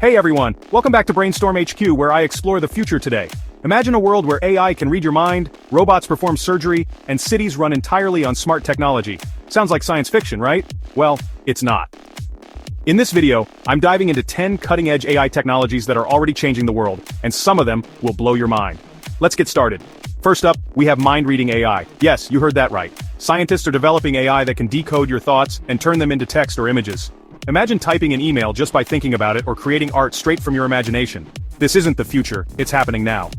Hey everyone, welcome back to Brainstorm HQ where I explore the future today. Imagine a world where AI can read your mind, robots perform surgery, and cities run entirely on smart technology. Sounds like science fiction, right? Well, it's not. In this video, I'm diving into 10 cutting-edge AI technologies that are already changing the world, and some of them will blow your mind. Let's get started. First up, we have mind-reading AI. Yes, you heard that right. Scientists are developing AI that can decode your thoughts and turn them into text or images. Imagine typing an email just by thinking about it or creating art straight from your imagination. This isn't the future, it's happening now.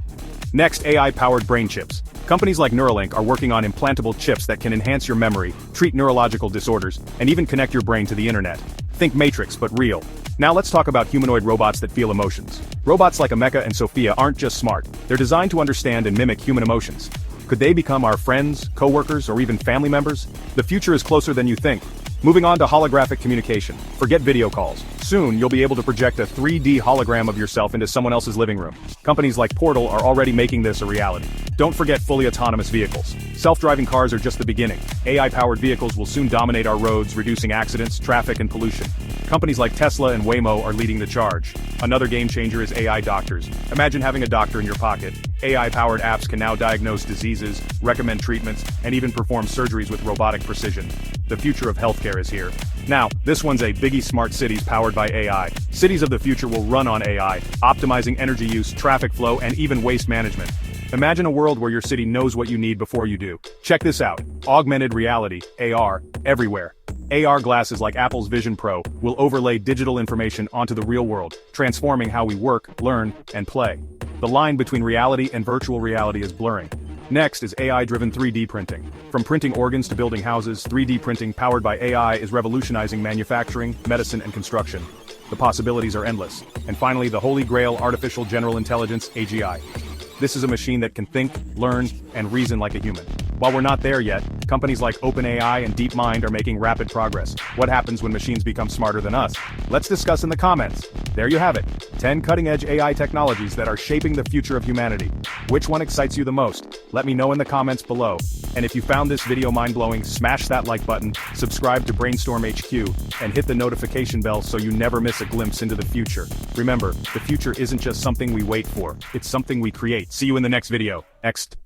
Next, AI-powered brain chips. Companies like Neuralink are working on implantable chips that can enhance your memory, treat neurological disorders, and even connect your brain to the internet. Think Matrix, but real. Now let's talk about humanoid robots that feel emotions. Robots like Emeka and Sophia aren't just smart, they're designed to understand and mimic human emotions. Could they become our friends, co-workers, or even family members? The future is closer than you think. Moving on to holographic communication. Forget video calls. Soon, you'll be able to project a 3D hologram of yourself into someone else's living room. Companies like Portal are already making this a reality. Don't forget fully autonomous vehicles. Self-driving cars are just the beginning. AI-powered vehicles will soon dominate our roads, reducing accidents, traffic, and pollution. Companies like Tesla and Waymo are leading the charge. Another game changer is AI doctors. Imagine having a doctor in your pocket. AI-powered apps can now diagnose diseases, recommend treatments, and even perform surgeries with robotic precision. The future of healthcare is here. Now, this one's a biggie: smart cities powered by AI. Cities of the future will run on AI, optimizing energy use, traffic flow, and even waste management. Imagine a world where your city knows what you need before you do. Check this out. Augmented reality, AR, everywhere. AR glasses like Apple's Vision Pro will overlay digital information onto the real world, transforming how we work, learn, and play. The line between reality and virtual reality is blurring. Next is AI-driven 3D printing. From printing organs to building houses, 3D printing powered by AI is revolutionizing manufacturing, medicine, and construction. The possibilities are endless. And finally, the holy grail: artificial general intelligence, AGI. This is a machine that can think, learn, and reason like a human. While we're not there yet, companies like OpenAI and DeepMind are making rapid progress. What happens when machines become smarter than us? Let's discuss in the comments. There you have it. 10 cutting-edge AI technologies that are shaping the future of humanity. Which one excites you the most? Let me know in the comments below. And if you found this video mind-blowing, smash that like button, subscribe to Brainstorm HQ, and hit the notification bell so you never miss a glimpse into the future. Remember, the future isn't just something we wait for, it's something we create. See you in the next video. Next.